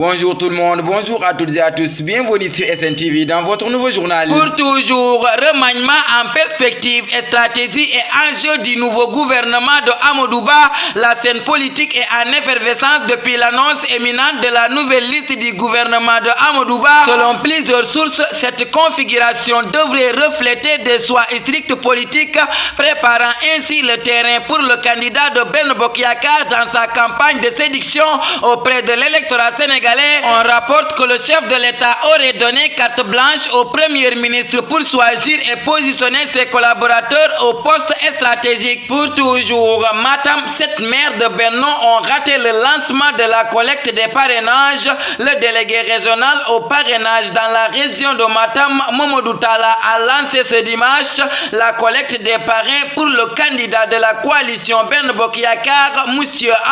Bonjour tout le monde, bonjour à toutes et à tous, bienvenue sur SNTV dans votre nouveau journal. Pour toujours, remaniement en perspective et stratégie et enjeu du nouveau gouvernement de Amadou Ba, la scène politique est en effervescence depuis l'annonce éminente de la nouvelle liste du gouvernement de Amadou Ba. Selon plusieurs sources, cette configuration devrait refléter des choix stricts politiques, préparant ainsi le terrain pour le candidat de Benno Bokk Yakaar dans sa campagne de séduction auprès de l'électorat sénégalais. On rapporte que le chef de l'État aurait donné carte blanche au Premier ministre pour choisir et positionner ses collaborateurs au poste stratégique. Pour toujours, Matam, 7 maires de Benno ont raté le lancement de la collecte des parrainages. Le délégué régional au parrainage dans la région de Matam, Mamadou Talla, a lancé ce dimanche la collecte des parrains pour le candidat de la coalition Benno Bokk Yakaar, M.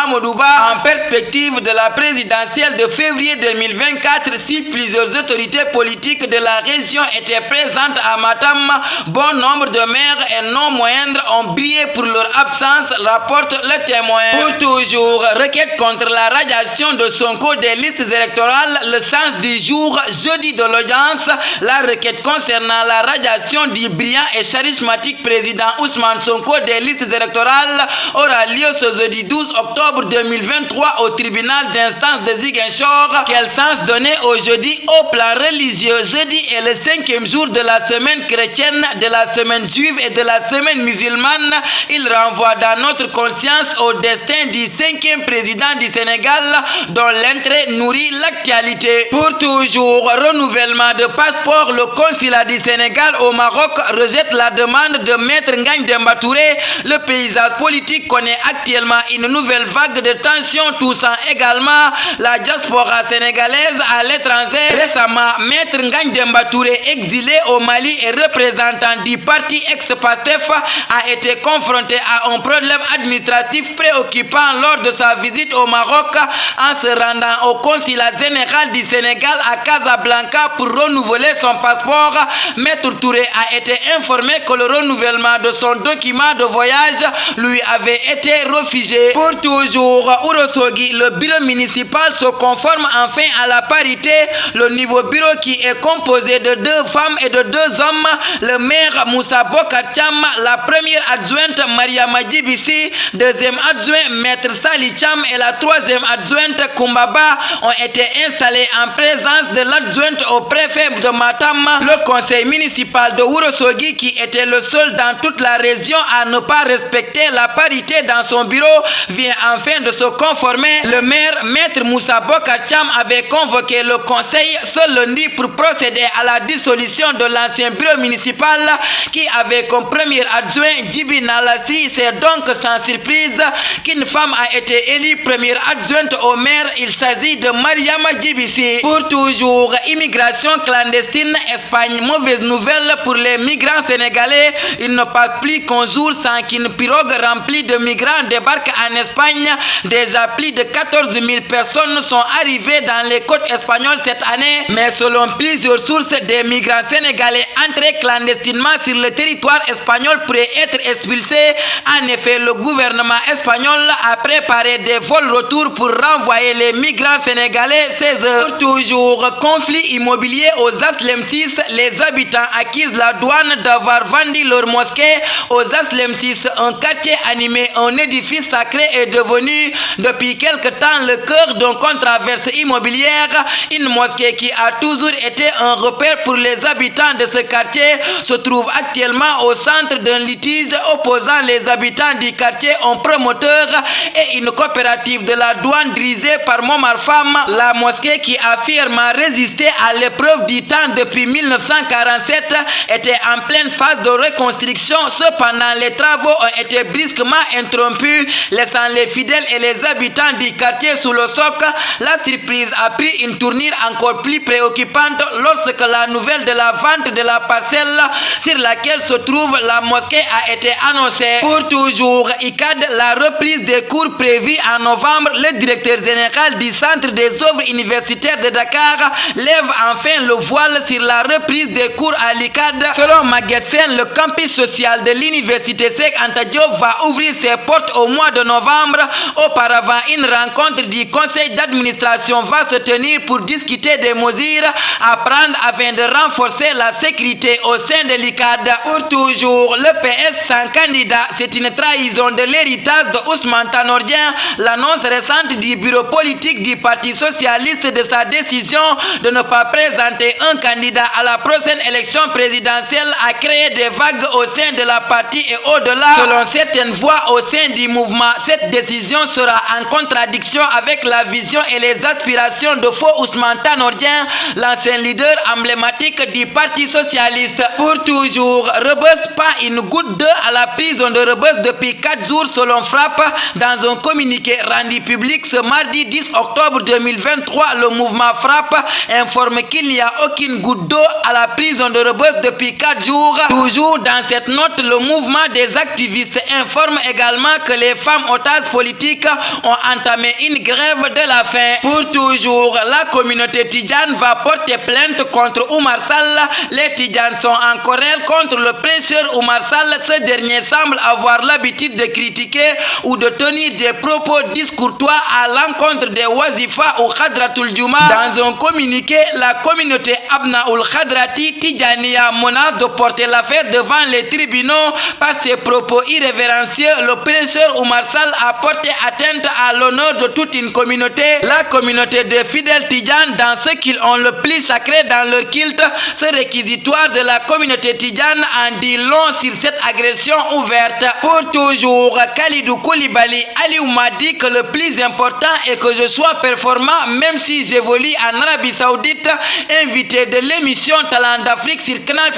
Amadou Ba, en perspective de la présidentielle de février 2024. Si plusieurs autorités politiques de la région étaient présentes à Matam, bon nombre de maires et non moindres ont brillé pour leur absence, rapporte le témoin. Pour toujours, requête contre la radiation de Sonko des listes électorales, le sens du jour, jeudi de l'audience. La requête concernant la radiation du brillant et charismatique président Ousmane Sonko des listes électorales aura lieu ce jeudi 12 octobre 2023 au tribunal d'instance de Ziguinchor. Quel sens donner au jeudi au plan religieux? Jeudi est le 5e jour de la semaine chrétienne, de la semaine juive et de la semaine musulmane. Il renvoie dans notre conscience au destin du 5e président du Sénégal dont l'intérêt nourrit l'actualité. Pour toujours, renouvellement de passeport, le consulat du Sénégal au Maroc rejette la demande de Maître Ngagne Demba Touré. Le paysage politique connaît actuellement une nouvelle vague de tensions touchant également la diaspora sénégalaise à l'étranger. Récemment, Maître Ngagne Demba Touré, exilé au Mali et représentant du parti ex-Pastef, a été confronté à un problème administratif préoccupant lors de sa visite au Maroc en se rendant au consulat général du Sénégal à Casablanca pour renouveler son passeport. Maître Touré a été informé que le renouvellement de son document de voyage lui avait été refusé. Pour toujours, Ourossogui, le bureau municipal se conforme enfin à la parité. Le nouveau bureau qui est composé de 2 femmes et de 2 hommes, le maire Moussa Bokar Thiam, la première adjointe Mariama Djibissi, deuxième adjoint Maître Sali Thiam et la troisième adjointe Koumbaba ont été installés en présence de l'adjointe au préfet de Matam. Le conseil municipal de Ourossogui, qui était le seul dans toute la région à ne pas respecter la parité dans son bureau, vient enfin de se conformer. Le maire Maître Moussa Bokar Thiam avait convoqué le conseil ce lundi pour procéder à la dissolution de l'ancien bureau municipal qui avait comme premier adjoint Djibi Nalassi. C'est donc sans surprise qu'une femme a été élue première adjointe au maire. Il s'agit de Mariama Djibissi. Pour toujours, immigration clandestine, Espagne, mauvaise nouvelle pour les migrants sénégalais. Il ne passe plus qu'un jour sans qu'une pirogue remplie de migrants débarque en Espagne. Déjà plus de 14 000 personnes sont arrivées dans les côtes espagnoles cette année, mais selon plusieurs sources, des migrants sénégalais entrés clandestinement sur le territoire espagnol pourraient être expulsés. En effet, le gouvernement espagnol a préparé des vols retour pour renvoyer les migrants sénégalais chez eux. Toujours, conflit immobilier aux Aslem 6, les habitants accusent la douane d'avoir vendu leur mosquée. Aux Aslem 6, un quartier animé, un édifice sacré est devenu depuis quelque temps le cœur d'une controverse immobilière. Une mosquée qui a toujours été un repère pour les habitants de ce quartier se trouve actuellement au centre d'un litige opposant les habitants du quartier, un promoteur et une coopérative de la douane dirigée par Momar Fam. La mosquée, qui a fièrement résisté à l'épreuve du temps depuis 1947, était en pleine phase de reconstruction. Cependant, les travaux ont été brusquement interrompus, laissant les fidèles et les habitants du quartier sous le choc. La surprise a pris une tournure encore plus préoccupante lorsque la nouvelle de la vente de la parcelle sur laquelle se trouve la mosquée a été annoncée. Pour toujours, ICAD, la reprise des cours prévus en novembre. Le directeur général du Centre des œuvres universitaires de Dakar lève enfin le voile sur la reprise des cours à l'ICAD. Selon Maguette, le campus social de l'université Cheikh Anta Diop va ouvrir ses portes au mois de novembre. Auparavant, une rencontre du conseil d'administration consultation va se tenir pour discuter des mesures à prendre afin de renforcer la sécurité au sein de l'ICAD. Pour toujours, le PS sans candidat, c'est une trahison de l'héritage de Ousmane Tanor Dieng. L'annonce récente du bureau politique du Parti socialiste de sa décision de ne pas présenter un candidat à la prochaine élection présidentielle a créé des vagues au sein de la partie et au-delà. Selon certaines voix au sein du mouvement, cette décision sera en contradiction avec la vision et les aspirations de faux Ousmane Tanor Dieng, l'ancien leader emblématique du Parti socialiste. Pour toujours, Rebeuss, pas une goutte d'eau à la prison de Rebeuss depuis 4 jours selon Frappe. Dans un communiqué rendu public ce mardi 10 octobre 2023, le mouvement Frappe informe qu'il n'y a aucune goutte d'eau à la prison de Rebeuss depuis 4 jours. Toujours dans cette note, le mouvement des activistes informe également que les femmes otages politiques ont entamé une grève de la faim. Pour toujours, la communauté tidjane va porter plainte contre Oumar Sall. Les tidjanes sont en querelle contre le prêcheur Oumar Sall. Ce dernier semble avoir l'habitude de critiquer ou de tenir des propos discourtois à l'encontre des Wazifa ou Khadratul Juma. Dans un communiqué, la communauté Abnaoul Khadrati Tidjaniya menace de porter l'affaire devant les tribunaux par ses propos irrévérencieux. Le prêcheur Oumar Sall a porté atteinte à l'honneur de toute une communauté. La communauté des fidèles tidjanes dans ce qu'ils ont le plus sacré dans leur culte. Ce réquisitoire de la communauté tidjane en dit long sur cette agression ouverte. Pour toujours, Khalidou Koulibaly Aliou m'a dit que le plus important est que je sois performant même si j'évolue en Arabie Saoudite. Invité de l'émission Talent d'Afrique sur Canal+,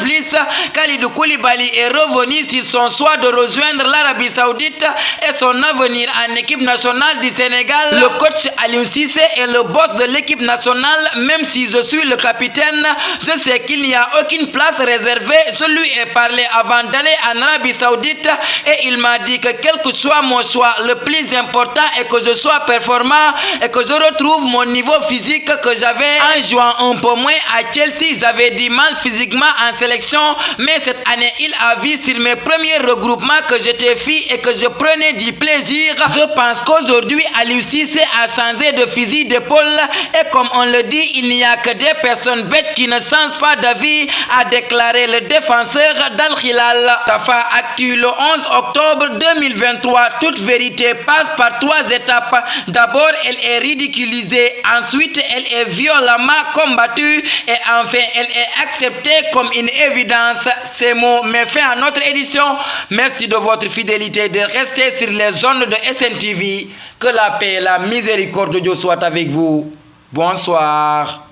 Khalidou Koulibaly est revenu sur son choix de rejoindre l'Arabie Saoudite et son avenir en équipe nationale du Sénégal. Le coach Aliou Cissé est le boss de l'équipe nationale. Même si je suis le capitaine, je sais qu'il n'y a aucune place réservée. Je lui ai parlé avant d'aller en Arabie Saoudite et il m'a dit que quel que soit mon choix, le plus important est que je sois performant et que je retrouve mon niveau physique que j'avais en jouant un peu moins à Chelsea. J'avais du mal physiquement en sélection, mais cette année il a vu sur mes premiers regroupements que j'étais fit et que je prenais du plaisir. Je pense qu'aujourd'hui Aliou Cissé a changé de fusil d'épaule et comme on le dit, il n'y a que des personnes bêtes qui ne changent pas d'avis, a déclaré le défenseur d'Al Hilal. Tafa Actu le 11 octobre 2023. Toute vérité passe par 3 étapes. D'abord, elle est ridiculisée. Ensuite, elle est violemment combattue. Et enfin, elle est acceptée comme une évidence. Ces mots mettent fin à notre édition. Merci de votre fidélité de rester sur les ondes de SNTV. Que la paix et la miséricorde de Dieu soient avec vous. Bonsoir.